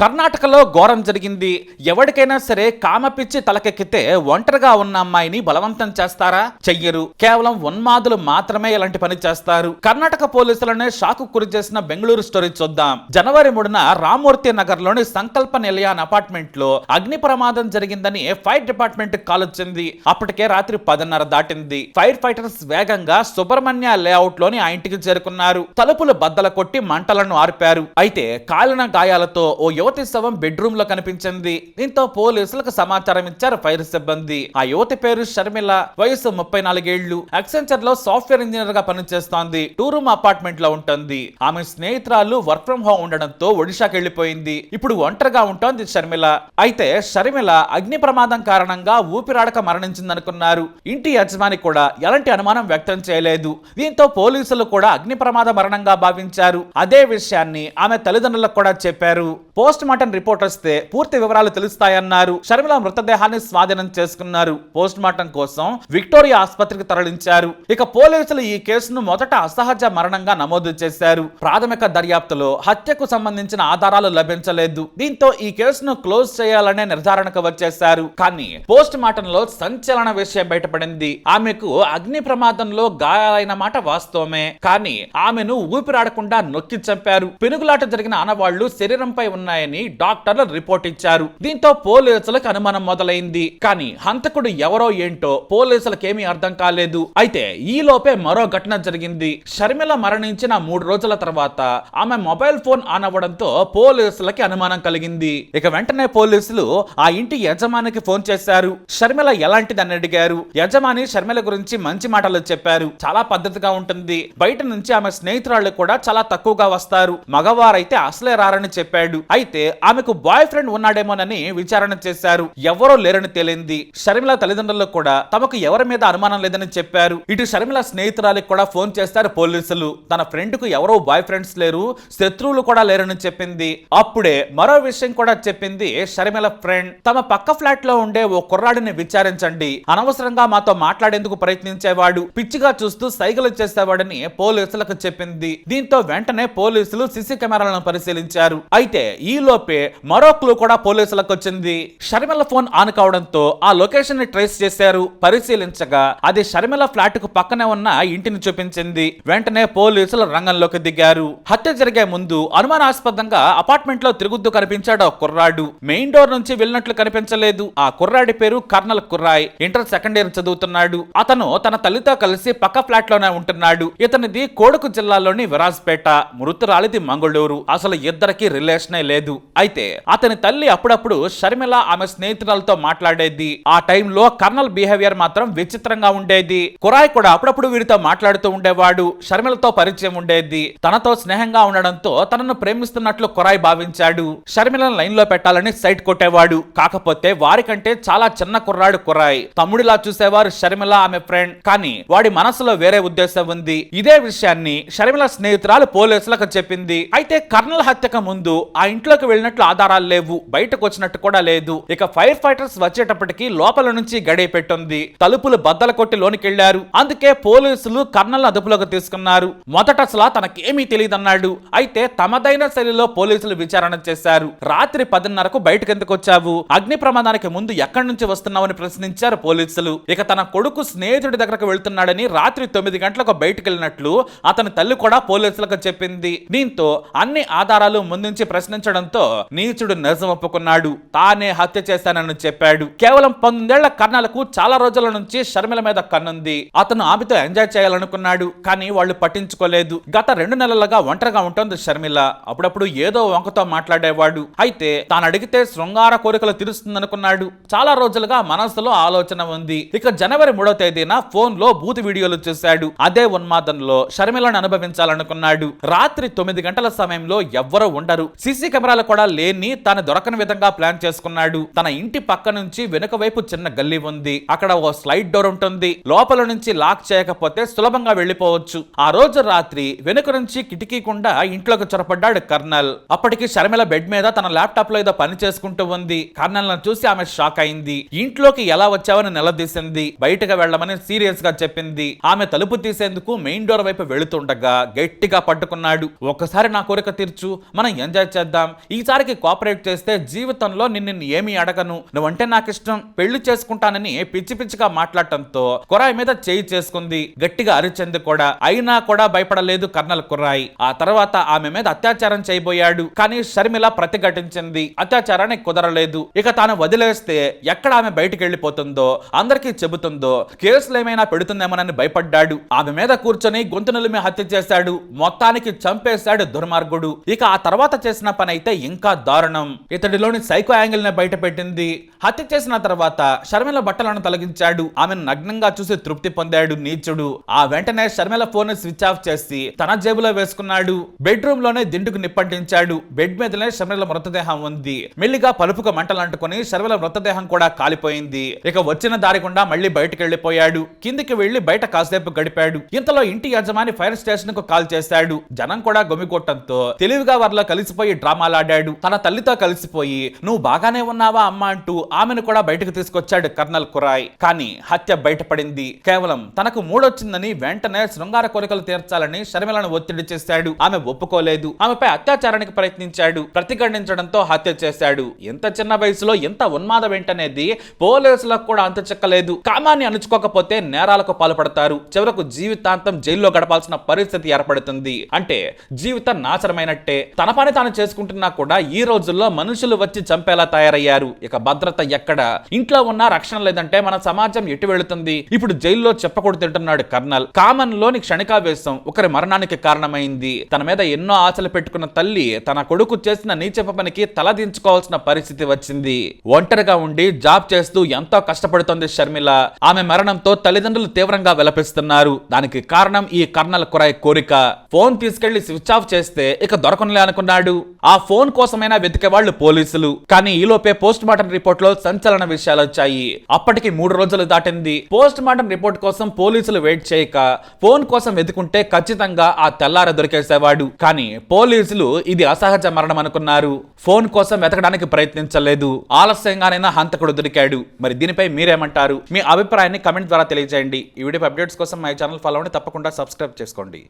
కర్ణాటకలో ఘోరం జరిగింది. ఎవరికైనా సరే కామపిచ్చి తలకెక్కితే ఒంటరిగా ఉన్న అమ్మాయిని బలవంతం చేస్తారా? చెయ్యరు. కేవలం ఉన్మాదులు మాత్రమే ఇలాంటి పని చేస్తారు. కర్ణాటక పోలీసులనే షాకు గురి చేసిన బెంగళూరు స్టోరీ చూద్దాం. జనవరి 3న రామ్మూర్తి నగర్ లోని సంకల్ప నిలయాన్ అపార్ట్మెంట్ లో అగ్ని ప్రమాదం జరిగిందని ఫైర్ డిపార్ట్మెంట్ కాల్ వచ్చింది. అప్పటికే రాత్రి 10:30 దాటింది. ఫైర్ ఫైటర్స్ వేగంగా సుబ్రహ్మణ్య లేఅవుట్ లోని ఆ ఇంటికి చేరుకున్నారు. తలుపులు బద్దల కొట్టి మంటలను ఆర్పారు. అయితే కాలిన గాయాలతో ఓ యువతి శవం బెడ్రూమ్ లో కనిపించింది. దీంతో పోలీసులకు సమాచారం ఇచ్చారు ఫైర్ సిబ్బంది. ఆ యువతి పేరు షర్మిల, వయసు 34 ఏళ్లు. యాక్సెంచర్ లో సాఫ్ట్వేర్ ఇంజనీర్ గా పనిచేస్తోంది. 2 రూమ్ అపార్ట్మెంట్ లో ఉంటుంది. ఆమె స్నేహితురాలు వర్క్ ఫ్రం హోమ్ ఉండడంతో ఒడిశాకి వెళ్లిపోయింది. ఇప్పుడు ఒంటరిగా ఉంటోంది షర్మిల. అయితే షర్మిల అగ్ని ప్రమాదం కారణంగా ఊపిరాడక మరణించిందనుకున్నారు. ఇంటి యజమాని కూడా ఎలాంటి అనుమానం వ్యక్తం చేయలేదు. దీంతో పోలీసులు కూడా అగ్ని ప్రమాద మరణంగా భావించారు. అదే విషయాన్ని ఆమె తల్లిదండ్రులకు కూడా చెప్పారు. పోస్ట్ మార్టం రిపోర్ట్ వస్తే పూర్తి వివరాలు తెలుస్తాయన్నారు. షర్మిల మృతదేహాన్ని స్వాధీనం చేసుకున్నారు. పోస్ట్ మార్టం కోసం విక్టోరియా ఆసుపత్రికి తరలించారు. ఇక పోలీసులు ఈ కేసును మొదట అసహజ మరణంగా నమోదు చేశారు. ప్రాథమిక దర్యాప్తులో హత్యకు సంబంధించిన ఆధారాలు లభించలేదు. దీంతో ఈ కేసును క్లోజ్ చేయాలనే నిర్ధారణకు వచ్చేశారు. కానీ పోస్ట్ మార్టంలో సంచలన విషయం బయటపడింది. ఆమెకు అగ్ని ప్రమాదంలో గాయాలైన మాట వాస్తవమే, కానీ ఆమెను ఊపిరాడకుండా నొక్కి చంపారు. పెనుగులాట జరిగిన ఆనవాళ్లు శరీరంపై ఉన్నాయని డాక్టర్లు రిపోర్ట్ ఇచ్చారు. దీంతో పోలీసులకు అనుమానం మొదలైంది. కానీ హంతకుడు ఎవరో ఏంటో పోలీసులకేమీ అర్థం కాలేదు. అయితే ఈ లోపే మరో ఘటన జరిగింది. షర్మిల మరణించిన 3 రోజుల తర్వాత ఆమె మొబైల్ ఫోన్ ఆన్ అవ్వడంతో పోలీసులకి అనుమానం కలిగింది. ఇక వెంటనే పోలీసులు ఆ ఇంటి యజమానికి ఫోన్ చేశారు. షర్మిల ఎలాంటిదని అడిగారు. యజమాని షర్మిల గురించి మంచి మాటలు చెప్పారు. చాలా పద్ధతిగా ఉంటుంది. బయట నుంచి ఆమె స్నేహితురాళ్ళు కూడా చాలా తక్కువగా వస్తారు. మగవారైతే అసలే రారని చెప్పాడు. అయితే ఆమెకు బాయ్ ఫ్రెండ్ ఉన్నాడేమోనని విచారణ చేశారు. ఎవరో లేరని తేలింది. షర్మిల తల్లిదండ్రులకు కూడా తమకు ఎవరి మీద అనుమానం లేదని చెప్పారు. ఇటు షర్మిల స్నేహితురాలికి కూడా ఫోన్ చేస్తారు పోలీసులు. తన ఫ్రెండ్ కు ఎవరో బాయ్ ఫ్రెండ్స్ లేరు, శత్రువులు కూడా లేరని చెప్పింది. అప్పుడే మరో విషయం కూడా చెప్పింది షర్మిల ఫ్రెండ్. తమ పక్క ఫ్లాట్ లో ఉండే ఓ కుర్రాడిని విచారించండి. అనవసరంగా మాతో మాట్లాడేందుకు ప్రయత్నించేవాడు. పిచ్చిగా చూస్తూ సైగలు చేసేవాడని పోలీసులకు చెప్పింది. దీంతో వెంటనే పోలీసులు సీసీ కెమెరాలను పరిశీలించారు. అయితే ఈ లోపే మరో క్లూ కూడా పోలీసులకు వచ్చింది. షర్మిల ఫోన్ ఆన్ కావడంతో ఆ లొకేషన్ ని ట్రేస్ చేశారు. పరిశీలించగా అది షర్మిల ఫ్లాట్ కు పక్కనే ఉన్న ఇంటిని చూపించింది. వెంటనే పోలీసులు రంగంలోకి దిగారు. హత్య జరిగే ముందు అనుమానాస్పదంగా అపార్ట్మెంట్ లో తిరుగుతూ కనిపించాడు ఒక కుర్రాడు. మెయిన్ డోర్ నుంచి వెళ్ళినట్లు కనిపించలేదు. ఆ కుర్రాడి పేరు కర్నల్ కుర్రాయ్. ఇంటర్ సెకండ్ ఇయర్ చదువుతున్నాడు. అతను తన తల్లితో కలిసి పక్క ఫ్లాట్ లోనే ఉంటున్నాడు. ఇతనిది కోడుకు జిల్లాలోని విరాజ్పేట, మృతురాలిది మంగళూరు. అసలు ఇద్దరికి రిలేషనే లేదు. అయితే అతని తల్లి అప్పుడప్పుడు షర్మిల ఆమె స్నేహితులతో మాట్లాడేది. ఆ టైంలో కర్నల్ బిహేవియర్ మాత్రం విచిత్రంగా ఉండేది. కురాయ్ కూడా అప్పుడప్పుడు వీరితో మాట్లాడుతూ ఉండేవాడు. షర్మిలతో పరిచయం ఉండేది. తనతో స్నేహంగా ఉండడంతో తనను ప్రేమిస్తున్నట్లు కురాయ్ భావించాడు. షర్మిలను లైన్ లో పెట్టాలని సైట్ కొట్టేవాడు. కాకపోతే వారికంటే చాలా చిన్న కుర్రాడు కురాయ్. తమ్ముడిలా చూసేవారు షర్మిల ఆమె ఫ్రెండ్. కానీ వాడి మనసులో వేరే ఉద్దేశం ఉంది. ఇదే విషయాన్ని షర్మిల స్నేహితురాలు పోలీసులకు చెప్పింది. అయితే కర్నల్ హత్యకు ముందు ఆ ఇంట్లోకి వెళ్ళినట్లు ఆధారాలు లేవు. బయటకు వచ్చినట్టు కూడా లేదు. ఇక ఫైర్ ఫైటర్స్ వచ్చేటప్పటికి లోపల నుంచి గడియ పెట్టుంది. తలుపులు బద్దలు కొట్టి లోనికెళ్లారు. అందుకే పోలీసులు కర్నల్ అదుపులోకి తీసుకున్నారు. మొదట అసలు తనకేమీ తెలియదన్నాడు. అయితే తమదైన శైలిలో పోలీసులు విచారణ చేశారు. రాత్రి 10:30కు బయటకు ఎందుకు వచ్చావు? అగ్ని ప్రమాదానికి ముందు ఎక్కడి నుంచి వస్తున్నావని ప్రశ్నించారు పోలీసులు. ఇక తన కొడుకు స్నేహితుడి దగ్గరకు వెళ్తున్నాడని రాత్రి 9 గంటలకు బయటకు వెళ్ళినట్లు అతని తల్లి కూడా పోలీసులకు చెప్పింది. దీంతో అన్ని ఆధారాలు ముందుంచి ప్రశ్నించడంతో నీచుడు నిజం ఒప్పుకున్నాడు. తానే హత్య చేశానని చెప్పాడు. కేవలం 19 ఏళ్ల కర్నలకు చాలా రోజుల నుంచి షర్మిల మీద కన్నుంది. అతను ఆమెతో ఎంజాయ్ చేయాలనుకున్నాడు. కానీ వాళ్ళు పట్టించుకోలేదు. గత 2 నెలలుగా ఒంటరిగా ఉంటుంది షర్మిల. అప్పుడప్పుడు ఏదో వంకతో మాట్లాడేవాడు. అయితే తాను అడిగితే శృంగార కోరికలు తీరుస్తుందనుకున్నాడు. చాలా రోజులుగా మనసులో ఆలోచన ఉంది. ఇక జనవరి 3వ తేదీన ఫోన్ లో బూత్ వీడియోలు చూశాడు. అదే ఉన్మాదంలో షర్మిలను అనుభవించాలనుకున్నాడు. రాత్రి 9 గంటల సమయంలో ఎవ్వరూ ఉండరు. సీసీ కెమెరాలు కూడా లేని తాను దొరకని విధంగా ప్లాన్ చేసుకున్నాడు. తన ఇంటి పక్క నుంచి వెనుక వైపు చిన్న గల్లీ ఉంది. అక్కడ ఓ స్లైడ్ డోర్ ఉంటుంది. లోపల నుంచి లాక్ చేయకపోతే సులభంగా వెళ్లిపోవచ్చు. ఆ రోజు రాత్రి వెనుక నుంచి కిటికీ గుండా ఇంట్లోకి చొరపడ్డాడు కర్నల్. అప్పటికి షర్మిల బెడ్ మీద తన ల్యాప్టాప్ లో ఏదో పని చేసుకుంటూ ఉంది. కర్నల్ ను చూసి ఆమె షాక్ అయింది. ఇంట్లోకి ఎలా వచ్చావని నిలదీసింది. బయటకు వెళ్లమని సీరియస్ గా చెప్పింది. ఆమె తలుపు తీసేందుకు మెయిన్ డోర్ వైపు వెళుతుండగా గట్టిగా పట్టుకున్నాడు. ఒక్కసారి నా కోరిక తీర్చు, మనం ఎంజాయ్ చేద్దాం. ఈసారికి కోఆపరేట్ చేస్తే జీవితంలో నిన్ను ఏమీ అడగను, నువ్వంటే నాకు ఇష్టం, పెళ్లి చేసుకుంటానని పిచ్చి పిచ్చిగా మాట్లాడటంతో కురాయ్ మీద చేయి చేసుకుంది. గట్టిగా అరిచింది కూడా. అయినా కూడా భయపడలేదు కర్నల్ కురాయ్. ఆ తర్వాత ఆమె మీద అత్యాచారం చేయబోయాడు. కానీ షర్మిల ప్రతిఘటించింది. అత్యాచారానికి కుదరలేదు. ఇక తాను వదిలేస్తే ఎక్కడ ఆమె బయటికి వెళ్ళిపోతుందో, అందరికీ చెబుతుందో, కేసులు ఏమైనా పెడుతుందేమోనని భయపడ్డాడు. ఆమె మీద కూర్చొని గొంతు నిలిమి హత్య చేశాడు. మొత్తానికి చంపేశాడు దుర్మార్గుడు. ఇక ఆ తర్వాత చేసిన పని అయితే ఇంకా దారుణం. ఇతడిలోని సైకో యాంగిల్ ని బయట పెట్టింది. హత్య చేసిన తర్వాత షర్మిల బట్టలను తొలగించాడు. ఆమెను నగ్నంగా చూసి తృప్తి పొందాడు నీచుడు. ఆ వెంటనే షర్మిల ఫోన్ స్విచ్ ఆఫ్ చేసి తన జేబులో వేసుకున్నాడు. బెడ్రూమ్ లోనే దిండుకు నిప్పంటించాడు. బెడ్ మీదనే షర్మిల మృతదేహం ఉంది. మెల్లిగా పలుపుకు మంటలు అంటుకుని షర్మిల మృతదేహం కూడా కాలిపోయింది. ఇక వచ్చిన దారి గుండా మళ్ళీ బయటకు వెళ్లిపోయాడు. కిందికి వెళ్లి బయట కాసేపు గడిపాడు. ఇంతలో ఇంటి యజమాని ఫైర్ స్టేషన్ కు కాల్ చేశాడు. జనం కూడా గొమ్మికొట్టంతో తెలివిగా వారిలో కలిసిపోయి డ్రామాలాడాడు. తన తల్లితో కలిసిపోయి నువ్వు బాగానే ఉన్నావా అమ్మా అంటూ ఆమెను కూడా బయటకు తీసుకొచ్చాడు కర్నల్ కురాయ్. కానీ హత్య బయటపడింది. కేవలం తనకు మూడొచ్చిందని వెంటనే శృంగార కోరికలు తీర్చాలని షర్మిలను ఒత్తిడి చేశాడు. ఆమె ఒప్పుకోలేదు. ఆమెపై అత్యాచారానికి ప్రయత్నించాడు. ప్రతిఘటించడంతో హత్య చేశాడు. ఎంత చిన్న వయసులో ఎంత ఉన్మాదం ఏంటనేది పోలీసులకు కూడా అంత చెక్కలేదు. కామాన్ని అణుచుకోకపోతే నేరాలకు పాల్పడతారు. చివరకు జీవితాంతం జైల్లో గడపాల్సిన పరిస్థితి ఏర్పడుతుంది. అంటే జీవితం నాశనమైనట్టే. తన పని తాను చేసుకుంటున్నా కూడా ఈ రోజుల్లో మనుషులు వచ్చి చంపేలా తయారయ్యారు. ఇక భద్రత ఎక్కడ? ఇంట్లో ఉన్న రక్షణ లేదంటే మన సమాజం ఎటు వెళుతుంది? ఇప్పుడు జైల్లో చెప్పకూడదు తింటున్నాడు కర్నల్. కామన్ లోని క్షణికావేశం ఒకరి మరణానికి కారణమైంది. తన మీద ఎన్నో ఆశలు పెట్టుకున్న తల్లి తన కొడుకు చేసిన నీచపు పనికి తలదించుకోవాల్సిన పరిస్థితి వచ్చింది. ఒంటరిగా ఉండి జాబ్ చేస్తూ ఎంతో కష్టపడుతోంది షర్మిల. ఆమె మరణంతో తల్లిదండ్రులు తీవ్రంగా విలపిస్తున్నారు. దానికి కారణం ఈ కర్నల్ కురాయ్ కోరిక. ఫోన్ తీసుకెళ్లి స్విచ్ ఆఫ్ చేస్తే ఇక దొరకనులే అనుకున్నాడు. ఆ ఫోన్ కోసమైనా వెతికే వాళ్ళు పోలీసులు. కానీ ఈలోపే పోస్ట్ మార్టం రిపోర్ట్ లో సంచలన విషయాలు వచ్చాయి. అప్పటికి 3 రోజులు దాటింది. పోస్ట్ మార్టం రిపోర్ట్ కోసం పోలీసులు వెయిట్ చేయక ఫోన్ కోసం వెతుకుంటే ఖచ్చితంగా ఆ తెల్లార దొరికేసేవాడు. కానీ పోలీసులు ఇది అసహజ మరణం అనుకున్నారు. ఫోన్ కోసం వెతకడానికి ప్రయత్నించలేదు. ఆలస్యంగానైనా హంతకుడు దొరికాడు. మరి దీనిపై మీరేమంటారు? మీ అభిప్రాయాన్ని కమెంట్ ద్వారా తెలియజేయండి. ఈ వీడియో అప్డేట్స్ కోసం మై ఛానల్ ఫాలో అవ్వండి. తప్పకుండా సబ్స్క్రైబ్ చేసుకోండి.